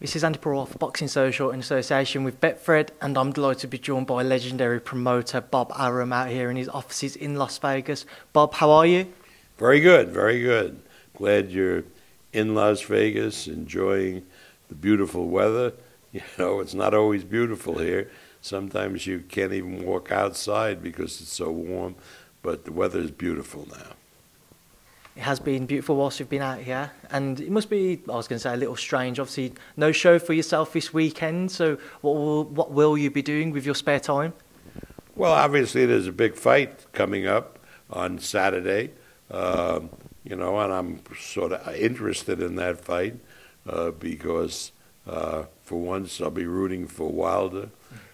This is Andy Pearl for Boxing Social in association with Betfred, and I'm delighted to be joined by legendary promoter Bob Arum out here in his offices in Las Vegas. Bob, how are you? Very good, very good. Glad you're in Las Vegas enjoying the beautiful weather. You know, it's not always beautiful here. Sometimes you can't even walk outside because it's so warm, but the weather is beautiful now. It has been beautiful whilst we've been out here, and it must be, I was going to say, a little strange. Obviously, no show for yourself this weekend, so what will you be doing with your spare time? Well, obviously, there's a big fight coming up on Saturday, you know, and I'm sort of interested in that fight because for once I'll be rooting for Wilder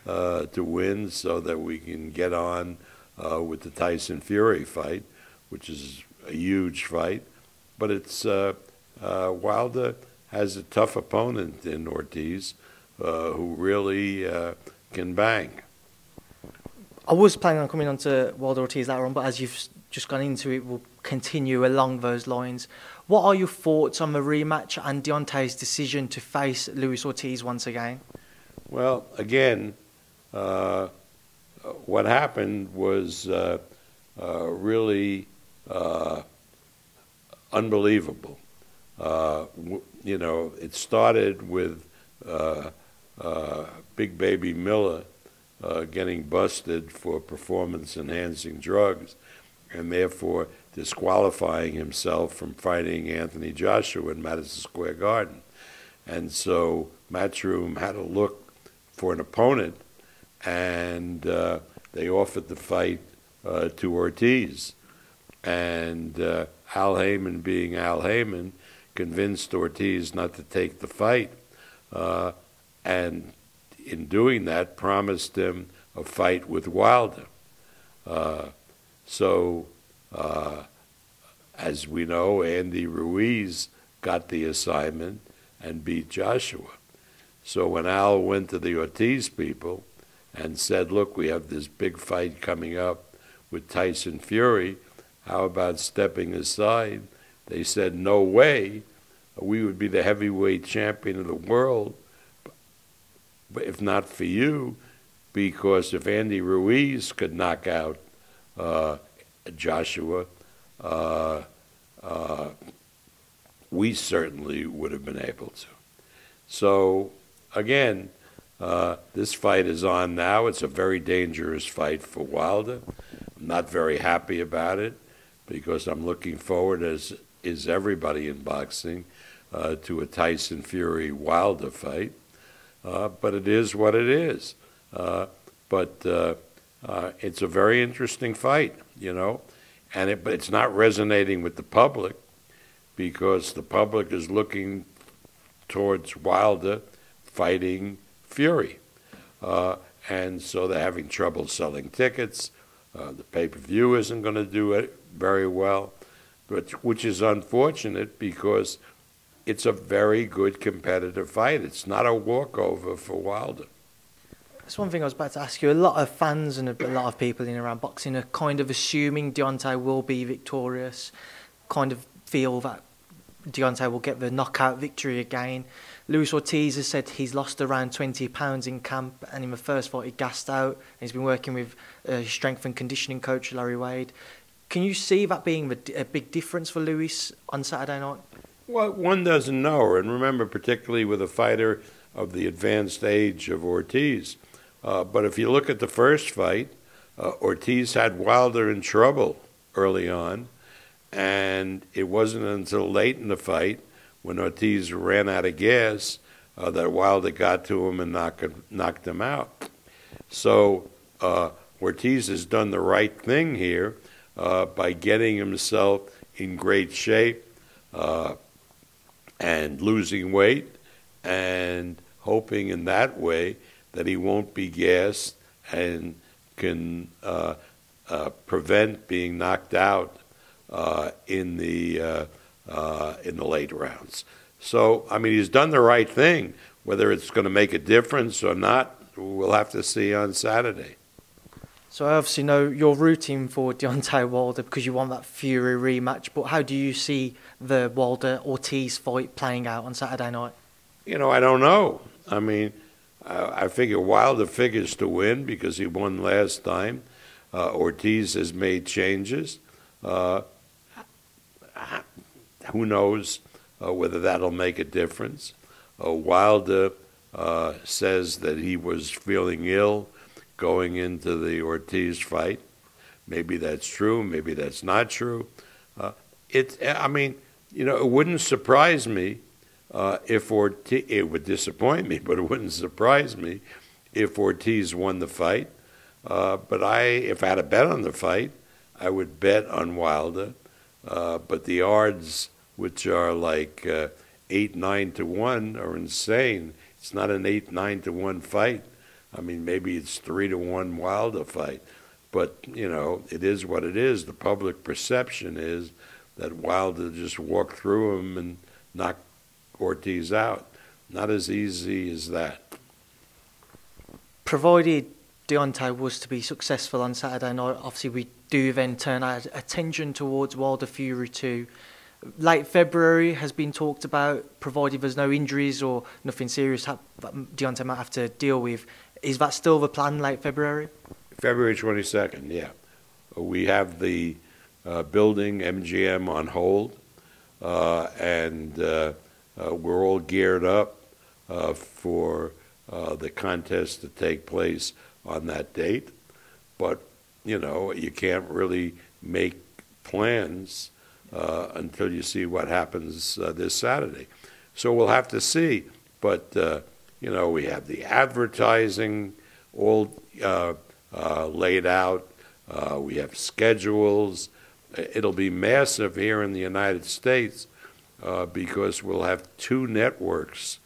to win so that we can get on with the Tyson Fury fight, which is a huge fight, but it's Wilder has a tough opponent in Ortiz who really can bang. I was planning on coming on to Wilder Ortiz later on, but as you've just gone into it, we'll continue along those lines. What are your thoughts on the rematch and Deontay's decision to face Luis Ortiz once again? Well, again, what happened was really unbelievable. You know, it started with Big Baby Miller getting busted for performance-enhancing drugs and therefore disqualifying himself from fighting Anthony Joshua in Madison Square Garden. And so Matchroom had to look for an opponent, and they offered the fight to Ortiz. And Al Heyman, being Al Heyman, convinced Ortiz not to take the fight, and in doing that, promised him a fight with Wilder. As we know, Andy Ruiz got the assignment and beat Joshua. So when Al went to the Ortiz people and said, look, we have this big fight coming up with Tyson Fury, how about stepping aside? They said, no way. We would be the heavyweight champion of the world, but if not for you, because if Andy Ruiz could knock out Joshua, we certainly would have been able to. So, again, this fight is on now. It's a very dangerous fight for Wilder. I'm not very happy about it because I'm looking forward, as is everybody in boxing, to a Tyson Fury-Wilder fight. But it is what it is. But it's a very interesting fight, you know, and but it's not resonating with the public because the public is looking towards Wilder fighting Fury. And so they're having trouble selling tickets. The pay-per-view isn't going to do it very well, which is unfortunate because it's a very good competitive fight. It's not a walkover for Wilder. That's one thing I was about to ask you. A lot of fans and a lot of people in and around boxing are kind of assuming Deontay will be victorious, kind of feel that Deontay will get the knockout victory again. Luis Ortiz has said he's lost around 20 pounds in camp, and in the first fight he gassed out. He's been working with his strength and conditioning coach, Larry Wade. Can you see that being a big difference for Luis on Saturday night? Well, one doesn't know, and remember, particularly with a fighter of the advanced age of Ortiz. But if you look at the first fight, Ortiz had Wilder in trouble early on, and it wasn't until late in the fight, when Ortiz ran out of gas, that Wilder got to him and knocked him out. So Ortiz has done the right thing here by getting himself in great shape and losing weight and hoping in that way that he won't be gassed and can prevent being knocked out in the late rounds. So, I mean, he's done the right thing. Whether it's going to make a difference or not, we'll have to see on Saturday. So I obviously know you're rooting for Deontay Wilder because you want that Fury rematch, but how do you see the Wilder-Ortiz fight playing out on Saturday night? I don't know. I mean, I figure Wilder figures to win because he won last time. Ortiz has made changes. Who knows whether that'll make a difference? Wilder says that he was feeling ill going into the Ortiz fight. Maybe that's true. Maybe that's not true. It wouldn't surprise me if Ortiz. It would disappoint me, but it wouldn't surprise me if Ortiz won the fight. But if I had a bet on the fight, I would bet on Wilder. But the odds, which are like 8-9 to 1, are insane. It's not an 8-9 to 1 fight. I mean, maybe it's 3 to 1 Wilder fight. But, it is what it is. The public perception is that Wilder just walked through him and knocked Ortiz out. Not as easy as that. Provided Deontay was to be successful on Saturday night, obviously we do then turn our attention towards Wilder Fury 2. Late February has been talked about, provided there's no injuries or nothing serious that Deontay might have to deal with. Is that still the plan, late February? February 22nd, yeah. We have the building, MGM, on hold, and we're all geared up for the contest to take place on that date. But, you can't really make plans until you see what happens this Saturday. So we'll have to see. But, we have the advertising all laid out. We have schedules. It'll be massive here in the United States because we'll have 2 networks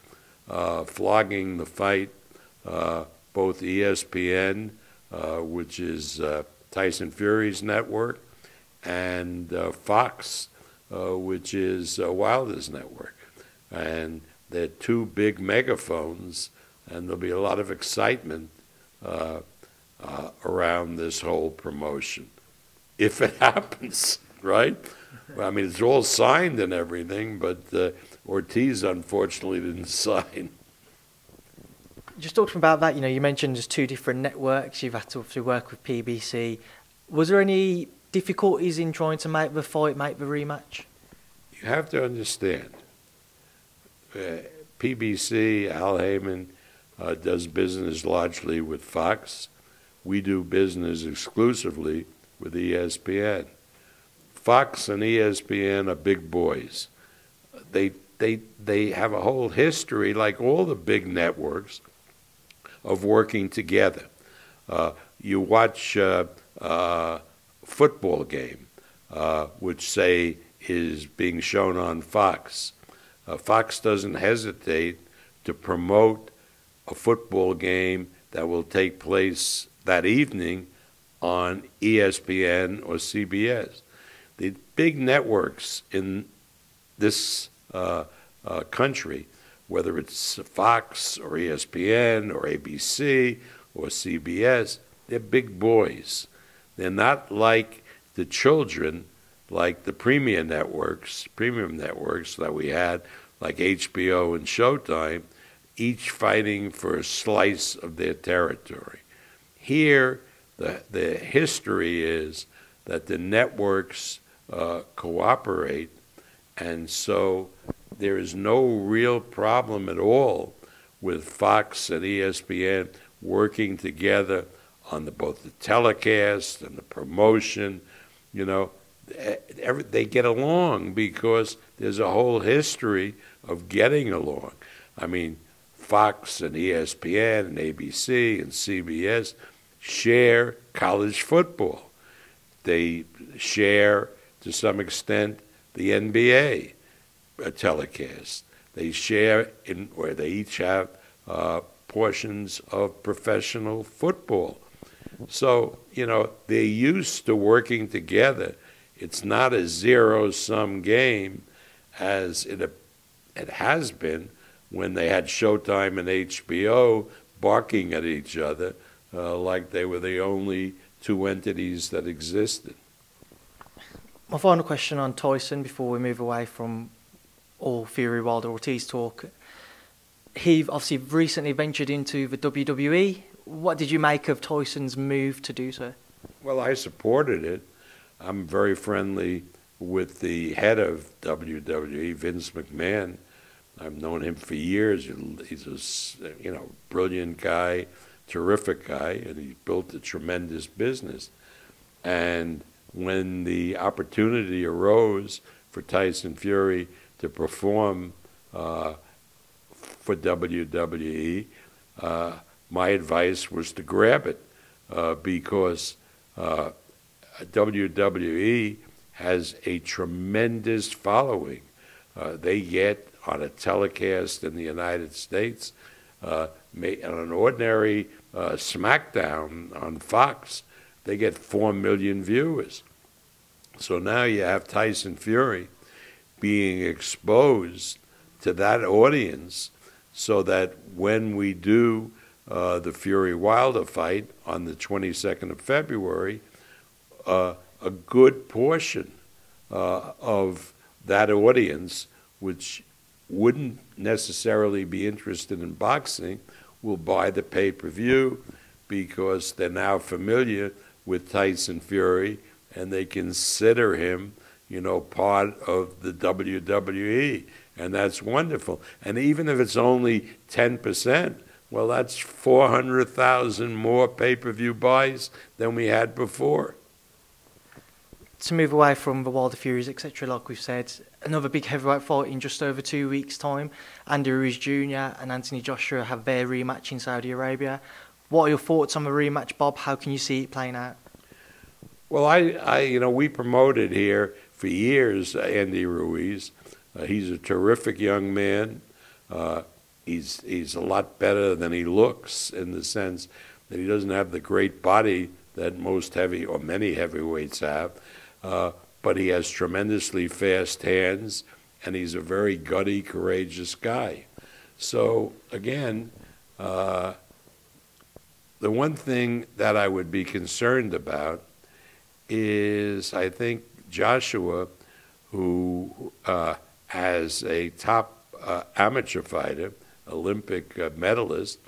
flogging the fight, both ESPN, which is Tyson Fury's network, and Fox, which is Wilder's network. And they're 2 big megaphones, and there'll be a lot of excitement around this whole promotion. If it happens, right? I mean, it's all signed and everything, but Ortiz, unfortunately, didn't sign. Just talking about that, you mentioned there's 2 different networks. You've had to obviously work with PBC. Was there any difficulties in trying to make the fight, make the rematch? You have to understand, PBC, Al Heyman, does business largely with Fox. We do business exclusively with ESPN. Fox and ESPN are big boys. They have a whole history, like all the big networks, of working together. You watch a football game, which, say, is being shown on Fox. Fox doesn't hesitate to promote a football game that will take place that evening on ESPN or CBS. The big networks in this country, whether it's Fox or ESPN or ABC or CBS, they're big boys. They're not like the children, like the premium networks that we had, like HBO and Showtime, each fighting for a slice of their territory. Here, the history is that the networks cooperate, and so there is no real problem at all with Fox and ESPN working together on both the telecast and the promotion. They get along because there's a whole history of getting along. I mean, Fox and ESPN and ABC and CBS share college football. They share, to some extent, the NBA telecast. They share where they each have portions of professional football. So, they're used to working together. It's not a zero-sum game as it has been when they had Showtime and HBO barking at each other like they were the only 2 entities that existed. My final question on Tyson before we move away from all Fury Wilder Ortiz talk. he obviously recently ventured into the WWE. What did you make of Tyson's move to do so? Well, I supported it. I'm very friendly with the head of WWE, Vince McMahon. I've known him for years. He's a brilliant guy, terrific guy, and he built a tremendous business. And when the opportunity arose for Tyson Fury to perform for WWE, my advice was to grab it because WWE has a tremendous following. They get on a telecast in the United States, on an ordinary SmackDown on Fox, they get 4 million viewers. So now you have Tyson Fury being exposed to that audience so that when we do the Fury-Wilder fight on the 22nd of February, a good portion of that audience, which wouldn't necessarily be interested in boxing, will buy the pay-per-view because they're now familiar with Tyson Fury and they consider him, part of the WWE. And that's wonderful. And even if it's only 10%, well, that's 400,000 more pay-per-view buys than we had before. To move away from the Wilder Furies, etc., like we've said, another big heavyweight fight in just over 2 weeks' time. Andy Ruiz Jr. and Anthony Joshua have their rematch in Saudi Arabia. What are your thoughts on the rematch, Bob? How can you see it playing out? Well, we promoted here for years Andy Ruiz. He's a terrific young man. He's a lot better than he looks in the sense that he doesn't have the great body that many heavyweights have. But he has tremendously fast hands, and he's a very gutty, courageous guy. So, again, the one thing that I would be concerned about is, I think, Joshua, who as a top amateur fighter, Olympic medalist,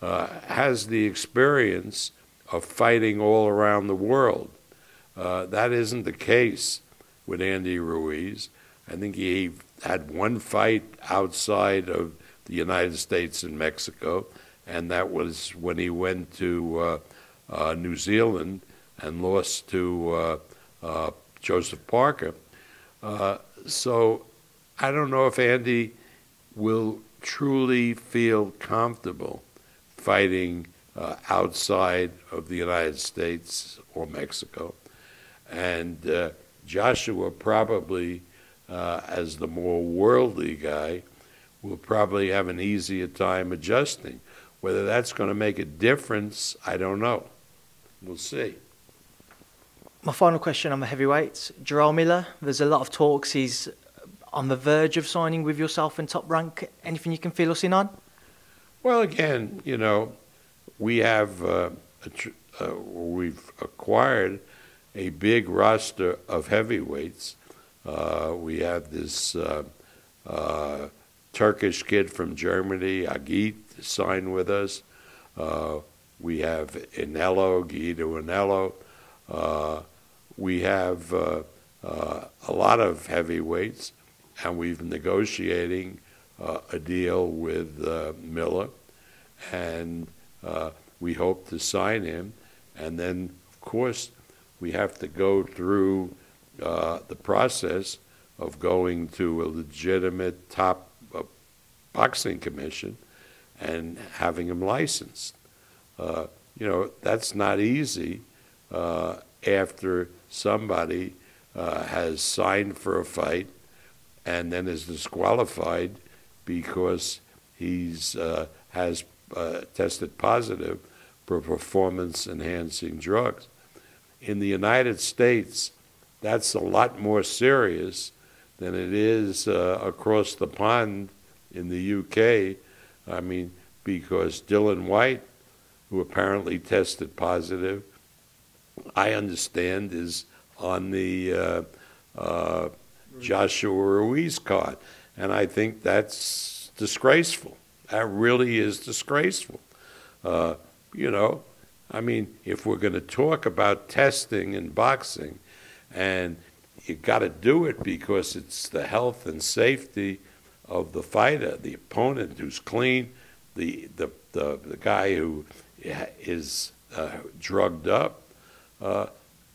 has the experience of fighting all around the world. That isn't the case with Andy Ruiz. I think he had one fight outside of the United States and Mexico, and that was when he went to New Zealand and lost to Joseph Parker. So I don't know if Andy will truly feel comfortable fighting outside of the United States or Mexico. And Joshua probably, as the more worldly guy, will probably have an easier time adjusting. Whether that's going to make a difference, I don't know. We'll see. My final question on the heavyweights. Jarrell Miller, there's a lot of talks. He's on the verge of signing with yourself and Top Rank. Anything you can fill us in on? Well, again, we have we've acquired a big roster of heavyweights. We have this Turkish kid from Germany, Agit, signed with us. We have Guido Anello. We have a lot of heavyweights, and we've negotiating a deal with Miller, and we hope to sign him. And then, of course, we have to go through the process of going to a legitimate top boxing commission and having him licensed. That's not easy after somebody has signed for a fight and then is disqualified because he's has tested positive for performance-enhancing drugs. In the United States, that's a lot more serious than it is across the pond in the UK. I mean, because Dylan White, who apparently tested positive, I understand is on the Joshua Ruiz card. And I think that's disgraceful. That really is disgraceful. You know, I mean, if we're going to talk about testing in boxing, and you got to do it because it's the health and safety of the fighter, the opponent who's clean, the guy who is drugged up,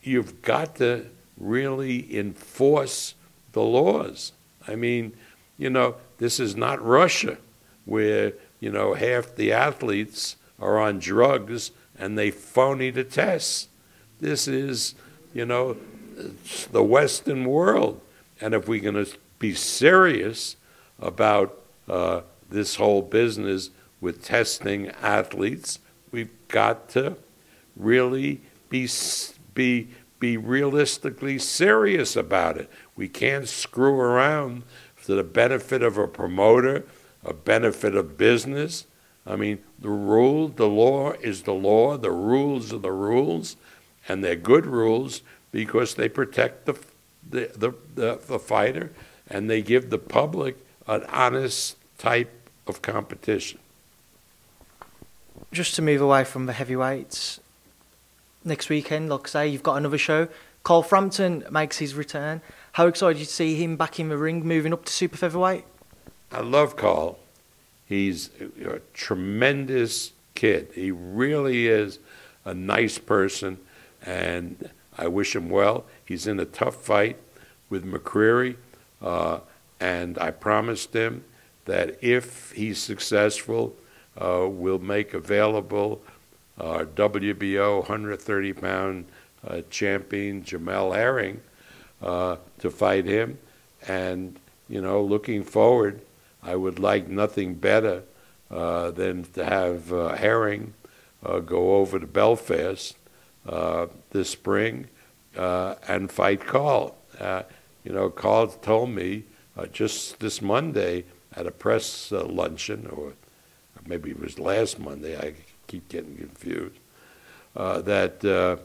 you've got to really enforce the laws. I mean, you know, this is not Russia where, you know, half the athletes are on drugs and they phony the tests. This is, you know, the Western world. And if we're going to be serious about this whole business with testing athletes, we've got to really be realistically serious about it. We can't screw around for the benefit of a promoter, a benefit of business. I mean, the law is the law, the rules are the rules, and they're good rules because they protect the fighter and they give the public an honest type of competition. Just to move away from the heavyweights, next weekend, like I say, you've got another show. Carl Frampton makes his return. How excited you to see him back in the ring, moving up to super featherweight? I love Carl. He's a tremendous kid. He really is a nice person, and I wish him well. He's in a tough fight with McCreary, and I promised him that if he's successful, we'll make available our WBO 130-pound champion Jamel Herring to fight him. And, you know, looking forward, I would like nothing better than to have Herring go over to Belfast this spring and fight Carl. You know, Carl told me just this Monday at a press luncheon, or maybe it was last Monday, I keep getting confused, that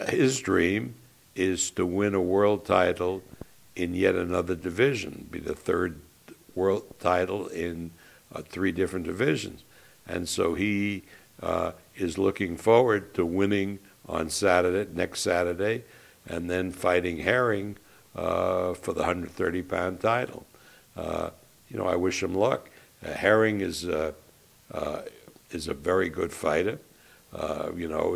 his dream is to win a world title in yet another division, be the third world title in 3 different divisions. And so he is looking forward to winning on Saturday, next Saturday, and then fighting Herring for the 130-pound title. You know, I wish him luck. Herring is a very good fighter. You know,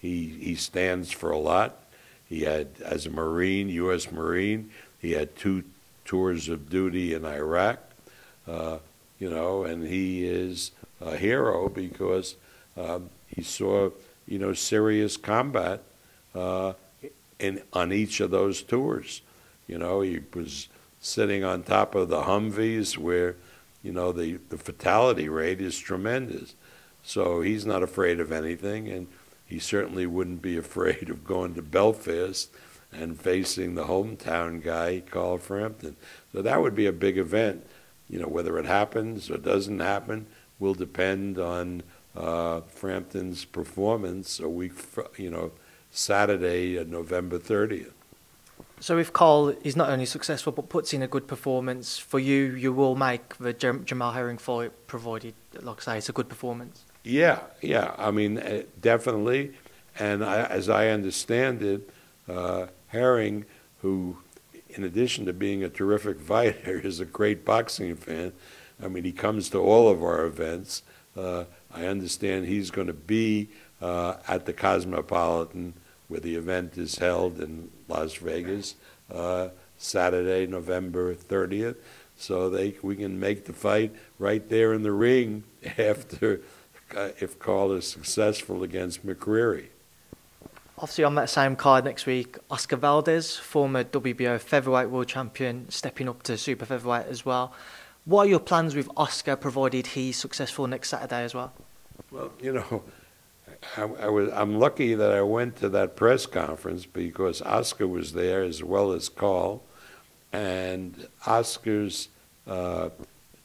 he stands for a lot. He had, as a Marine, U.S. Marine, he had 2 tours of duty in Iraq. You know, and he is a hero because he saw, you know, serious combat on each of those tours. You know, he was sitting on top of the Humvees where, you know, the fatality rate is tremendous. So he's not afraid of anything, and he certainly wouldn't be afraid of going to Belfast and facing the hometown guy, Carl Frampton. So that would be a big event. You know, whether it happens or doesn't happen will depend on Frampton's performance a week, you know, Saturday, November 30th. So if Carl is not only successful but puts in a good performance for you, you will make the Jamel Herring fight, provided, like I say, it's a good performance. Yeah. I mean, definitely. And as I understand it, Herring, who, in addition to being a terrific fighter, is a great boxing fan. I mean, he comes to all of our events. I understand he's going to be at the Cosmopolitan, where the event is held in Las Vegas, Saturday, November 30th. So we can make the fight right there in the ring after, if Carl is successful against McCreary. Obviously, on that same card next week, Oscar Valdez, former WBO featherweight world champion, stepping up to super featherweight as well. What are your plans with Oscar, provided he's successful next Saturday as well? Well, you know, I'm lucky that I went to that press conference because Oscar was there as well as Carl, and Oscar's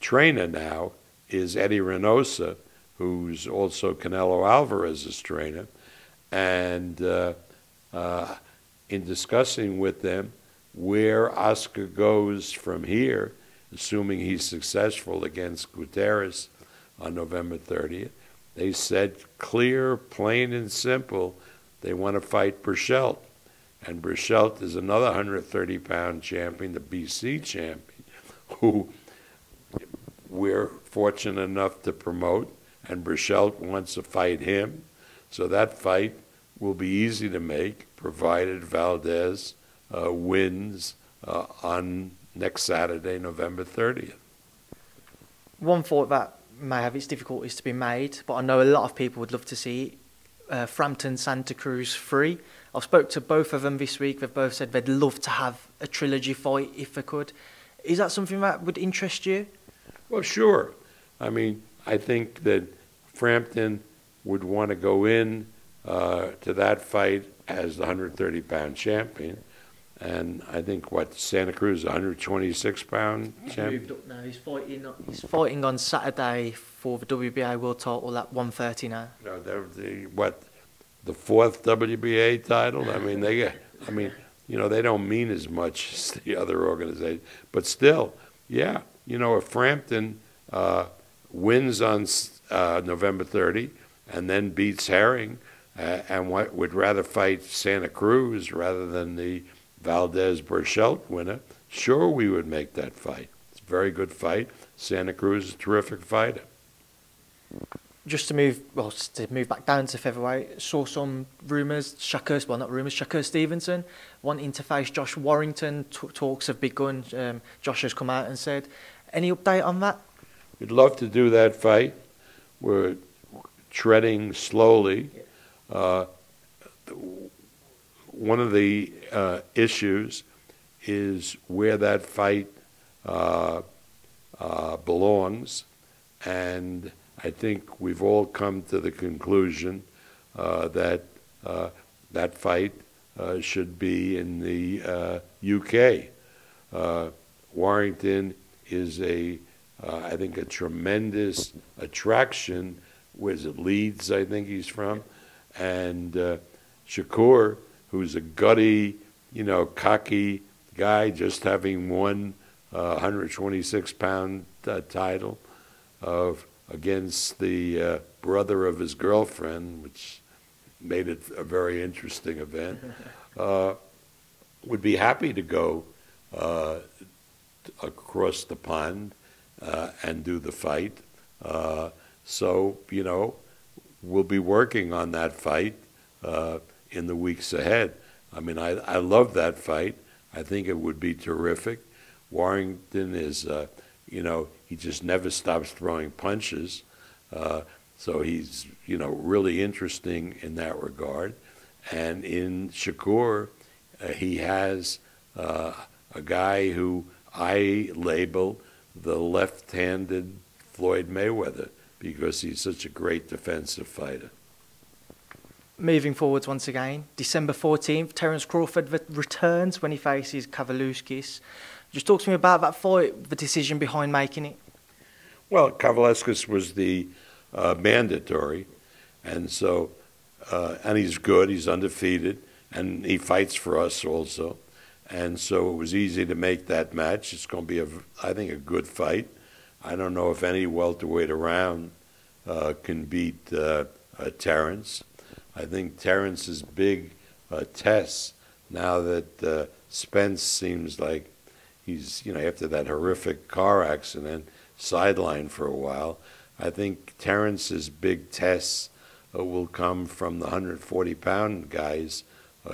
trainer now is Eddie Reynosa, who's also Canelo Alvarez's trainer. And in discussing with them where Oscar goes from here, assuming he's successful against Gutierrez on November 30th. They said clear, plain and simple, they want to fight Burchelt. And Burchelt is another 130-pound champion, the BC champion, who we're fortunate enough to promote, and Burchelt wants to fight him. So that fight will be easy to make, provided Valdez wins on next Saturday, November 30th. One thought that may have its difficulties to be made, but I know a lot of people would love to see Frampton Santa Cruz 3. I've spoke to both of them this week. They've both said they'd love to have a trilogy fight if they could. Is that something that would interest you? Well, sure. I mean, I think that Frampton would want to go in to that fight as the 130-pound champion. And I think, Santa Cruz, 126-pound champion? Moved up now. He's fighting on Saturday for the WBA world title at 130 now. No, the fourth WBA title? I mean, they don't mean as much as the other organizations. But still, yeah, if Frampton wins on November 30 and then beats Herring and would rather fight Santa Cruz rather than the Valdez-Burchelt winner, sure, we would make that fight. It's a very good fight. Santa Cruz is a terrific fighter. Just to move back down to featherweight, saw some rumours, Shakur Stevenson wanting to face Josh Warrington, talks of big guns. Josh has come out and said, any update on that? We'd love to do that fight. We're treading slowly. One of the issues is where that fight belongs, and I think we've all come to the conclusion that that fight should be in the UK. Warrington is I think, a tremendous attraction. Where's it? Leeds, I think he's from. And Shakur, who's a gutty, cocky guy, just having won 126-pound title against the brother of his girlfriend, which made it a very interesting event, would be happy to go across the pond and do the fight. So, we'll be working on that fight in the weeks ahead. I mean, I love that fight. I think it would be terrific. Warrington is, he just never stops throwing punches. So he's, really interesting in that regard. And in Shakur, he has a guy who I label the left-handed Floyd Mayweather because he's such a great defensive fighter. Moving forwards once again, December 14th, Terence Crawford returns when he faces Kavaliauskas. Just talk to me about that fight, the decision behind making it. Well, Kavaliauskas was the mandatory, and so, and he's good, he's undefeated, and he fights for us also. And so it was easy to make that match. It's going to be, I think, a good fight. I don't know if any welterweight around can beat Terence. I think Terence's big test, now that Spence seems like he's, after that horrific car accident, sidelined for a while, I think Terence's big tests will come from the 140-pound guys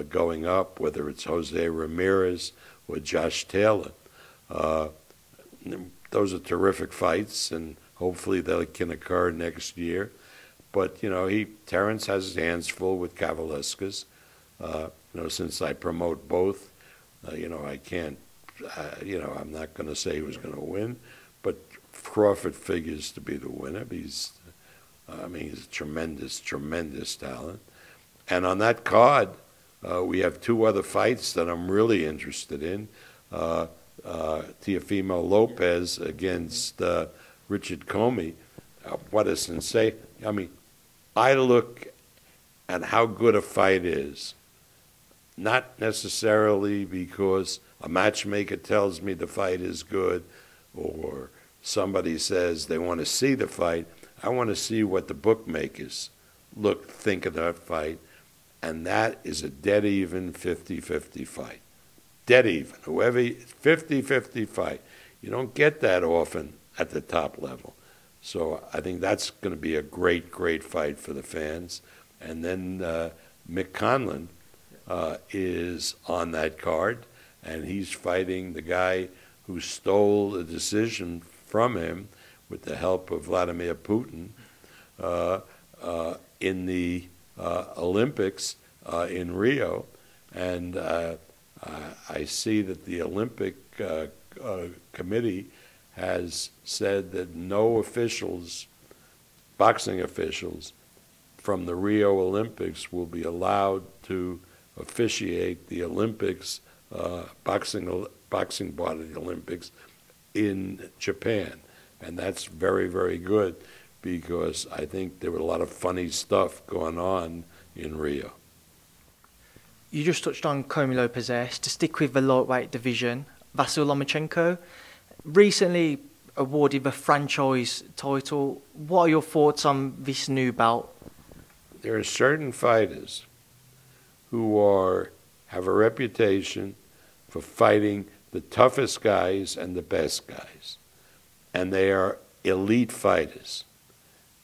going up, whether it's Jose Ramirez or Josh Taylor. Those are terrific fights, and hopefully they can occur next year. But, Terence has his hands full with Kavaliauskas. Since I promote both, I can't, I'm not going to say who's going to win. But Crawford figures to be the winner. He's a tremendous, tremendous talent. And on that card, we have two other fights that I'm really interested in. Teofimo Lopez against Richard Comey. What a sensation. I look at how good a fight is, not necessarily because a matchmaker tells me the fight is good or somebody says they want to see the fight, I want to see what the bookmakers think of that fight, and that is a dead even 50-50 fight. Dead even. Whoever, 50-50 fight. You don't get that often at the top level. So I think that's going to be a great, great fight for the fans. And then Mick Conlan is on that card, and he's fighting the guy who stole the decision from him with the help of Vladimir Putin in the Olympics in Rio. And I see that the Olympic committee has said that no officials, boxing officials, from the Rio Olympics will be allowed to officiate the Olympics, boxing part of the Olympics in Japan. And that's very, very good, because I think there was a lot of funny stuff going on in Rio. You just touched on Comey Lopez. To stick with the lightweight division, Vasyl Lomachenko, recently awarded the franchise title. What are your thoughts on this new belt? There are certain fighters who have a reputation for fighting the toughest guys and the best guys. And they are elite fighters.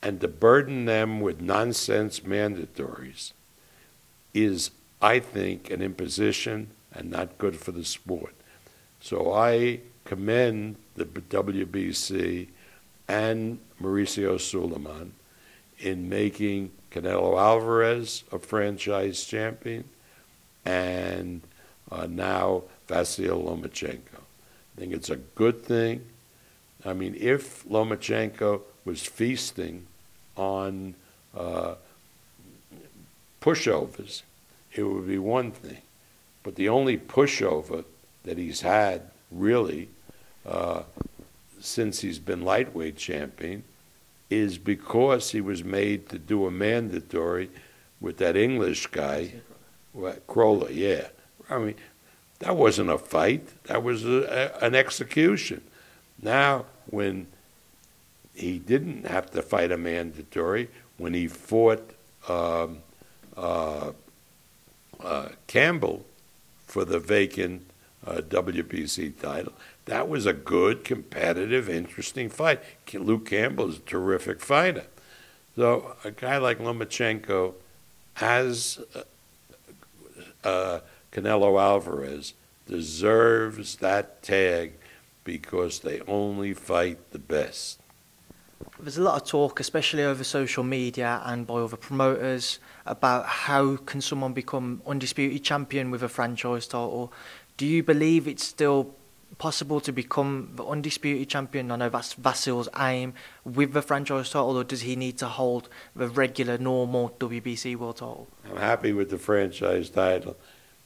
And to burden them with nonsense mandatories is, I think, an imposition and not good for the sport. So I commend the WBC and Mauricio Sulaiman in making Canelo Alvarez a franchise champion, and now Vasyl Lomachenko. I think it's a good thing. I mean, if Lomachenko was feasting on pushovers, it would be one thing. But the only pushover that he's had, really, since he's been lightweight champion, is because he was made to do a mandatory with that English guy, Crowler, yeah. I mean, that wasn't a fight. That was an execution. Now, when he didn't have to fight a mandatory, when he fought Campbell for the vacant WBC title, that was a good, competitive, interesting fight. Luke Campbell is a terrific fighter. So a guy like Lomachenko has Canelo Alvarez deserves that tag because they only fight the best. There's a lot of talk, especially over social media and by other promoters, about how can someone become undisputed champion with a franchise title. Do you believe it's still possible to become the undisputed champion? I know that's Vasyl's aim with the franchise title, or does he need to hold the regular, normal WBC world title? I'm happy with the franchise title.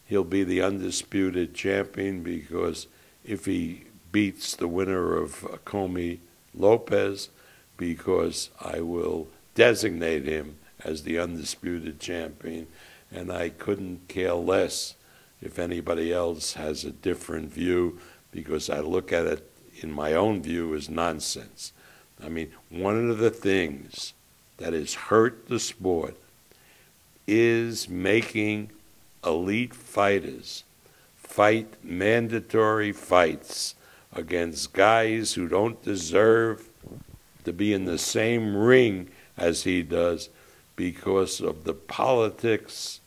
He'll be the undisputed champion because if he beats the winner of Comey Lopez, because I will designate him as the undisputed champion, and I couldn't care less if anybody else has a different view, because I look at it in my own view as nonsense. I mean, one of the things that has hurt the sport is making elite fighters fight mandatory fights against guys who don't deserve to be in the same ring as he does because of the politics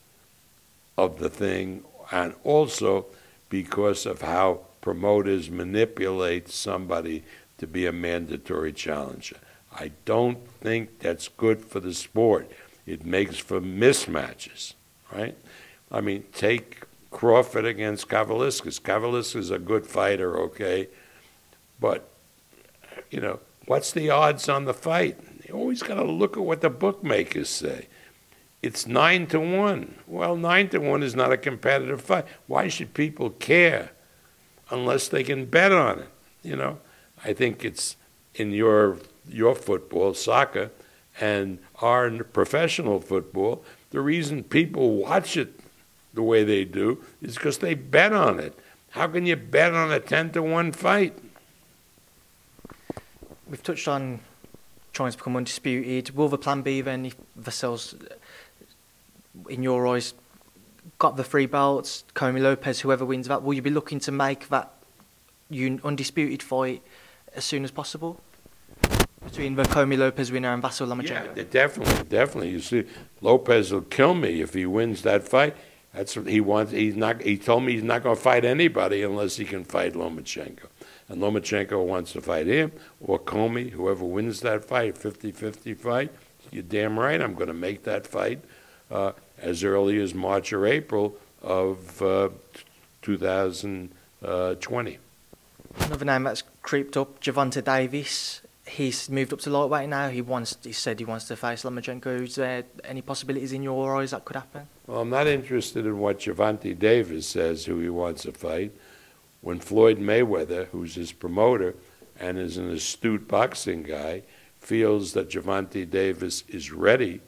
of the thing, and also because of how promoters manipulate somebody to be a mandatory challenger. I don't think that's good for the sport. It makes for mismatches, right? I mean, take Crawford against Kavaliauskas. Kavaliauskas is a good fighter, okay, but, you know, what's the odds on the fight? You always got to look at what the bookmakers say. It's 9-1. Well, 9-1 is not a competitive fight. Why should people care unless they can bet on it? You know, I think it's in your football, soccer, and our professional football, the reason people watch it the way they do is because they bet on it. How can you bet on a 10-1 fight? we've touched on trying to become undisputed. Will the plan be then if Vasil's, in your eyes, got the 3 belts, Comey Lopez, whoever wins that, will you be looking to make that undisputed fight as soon as possible between the Comey Lopez winner and Vasil Lomachenko? Yeah, definitely. You see, Lopez will kill me if he wins that fight. That's what he wants. He told me he's not going to fight anybody unless he can fight Lomachenko. And Lomachenko wants to fight him or Comey, whoever wins that fight, 50-50 fight. You're damn right I'm going to make that fight as early as March or April of 2020. Another name that's creeped up, Gervonta Davis. He's moved up to lightweight now. He said he wants to face Lomachenko. Is there any possibilities in your eyes that could happen? Well, I'm not interested in what Gervonta Davis says, who he wants to fight. When Floyd Mayweather, who's his promoter and is an astute boxing guy, feels that Gervonta Davis is ready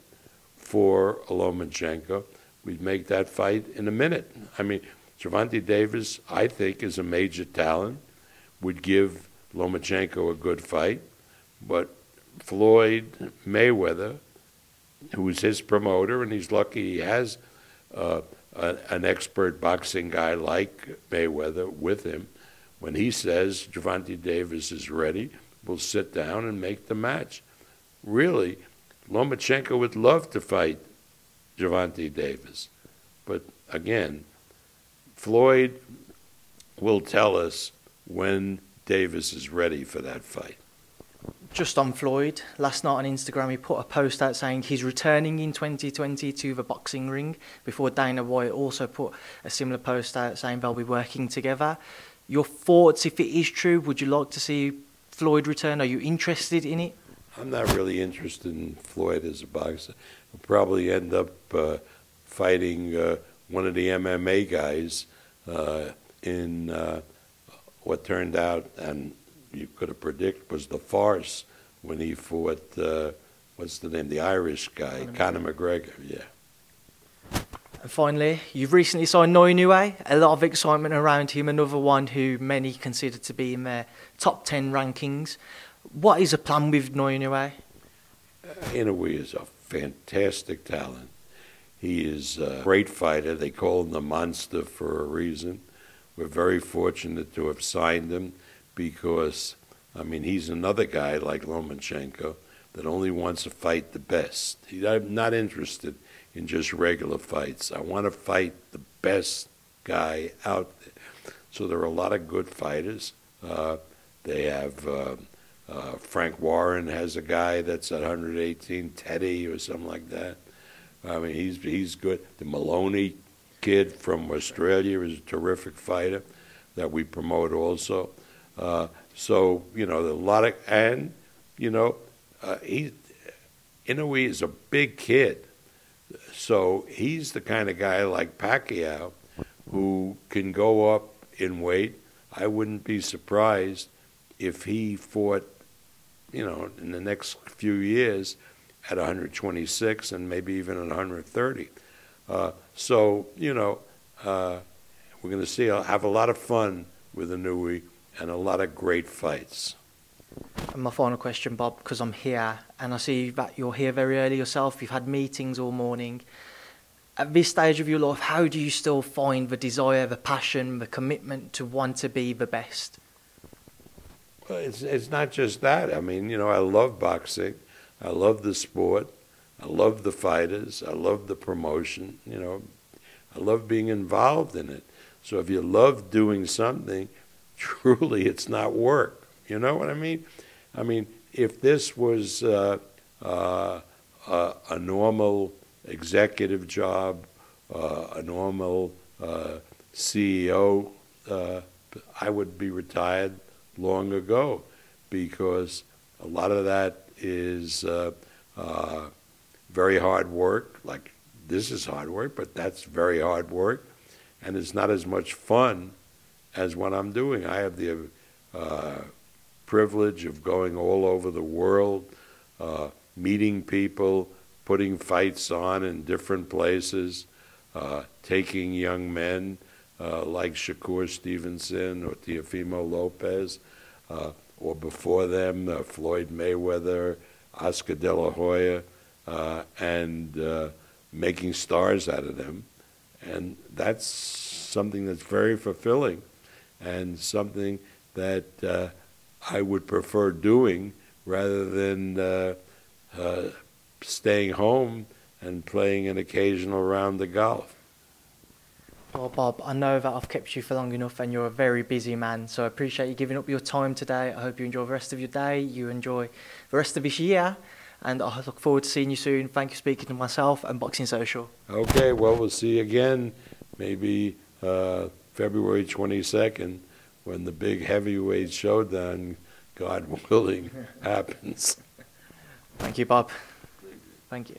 for Lomachenko, we'd make that fight in a minute. I mean, Gervonta Davis, I think, is a major talent, would give Lomachenko a good fight, but Floyd Mayweather, who is his promoter, and he's lucky he has an expert boxing guy like Mayweather with him, when he says Gervonta Davis is ready, we'll sit down and make the match. Really, Lomachenko would love to fight Gervonta Davis. But again, Floyd will tell us when Davis is ready for that fight. Just on Floyd, last night on Instagram he put a post out saying he's returning in 2020 to the boxing ring, before Dana White also put a similar post out saying they'll be working together. Your thoughts, if it is true, would you like to see Floyd return? Are you interested in it? I'm not really interested in Floyd as a boxer. He'll probably end up fighting one of the MMA guys in what turned out, and you could have predicted, was the farce when he fought, what's the name, the Irish guy, Conor McGregor, yeah. And finally, you've recently signed Inoue. A lot of excitement around him, another one who many consider to be in their top 10 rankings. What is the plan with Inoue? Inoue is a fantastic talent. He is a great fighter. They call him the monster for a reason. We're very fortunate to have signed him because, I mean, he's another guy like Lomachenko that only wants to fight the best. I'm not interested in just regular fights. I want to fight the best guy out there. So there are a lot of good fighters. They have Frank Warren has a guy that's at 118, Teddy or something like that. I mean, he's good. The Maloney kid from Australia is a terrific fighter that we promote also. So, you know, a lot of, and, you know, Inoue is a big kid. So he's the kind of guy like Pacquiao who can go up in weight. I wouldn't be surprised if he fought, you know, in the next few years at 126 and maybe even at 130. So, you know, we're going to have a lot of fun with Inoue and a lot of great fights. And my final question, Bob, because I'm here and I see that you're here very early yourself, you've had meetings all morning. At this stage of your life, how do you still find the desire, the passion, the commitment to want to be the best? Well, it's not just that. I mean, you know, I love boxing. I love the sport. I love the fighters. I love the promotion. You know, I love being involved in it. So if you love doing something, truly it's not work. You know what I mean? I mean, if this was a normal executive job, a normal CEO, I would be retired long ago, because a lot of that is very hard work. Like, this is hard work, but that's very hard work, and it's not as much fun as what I'm doing. I have the privilege of going all over the world, meeting people, putting fights on in different places, taking young men like Shakur Stevenson or Teofimo Lopez, or before them, Floyd Mayweather, Oscar De La Hoya, and making stars out of them. And that's something that's very fulfilling and something that I would prefer doing rather than staying home and playing an occasional round of golf. Well, Bob, I know that I've kept you for long enough and you're a very busy man, so I appreciate you giving up your time today. I hope you enjoy the rest of your day, you enjoy the rest of this year, and I look forward to seeing you soon. Thank you for speaking to myself and Boxing Social. Okay, well, we'll see you again, maybe February 22nd, when the big heavyweight showdown, God willing, happens. Thank you, Bob. Thank you.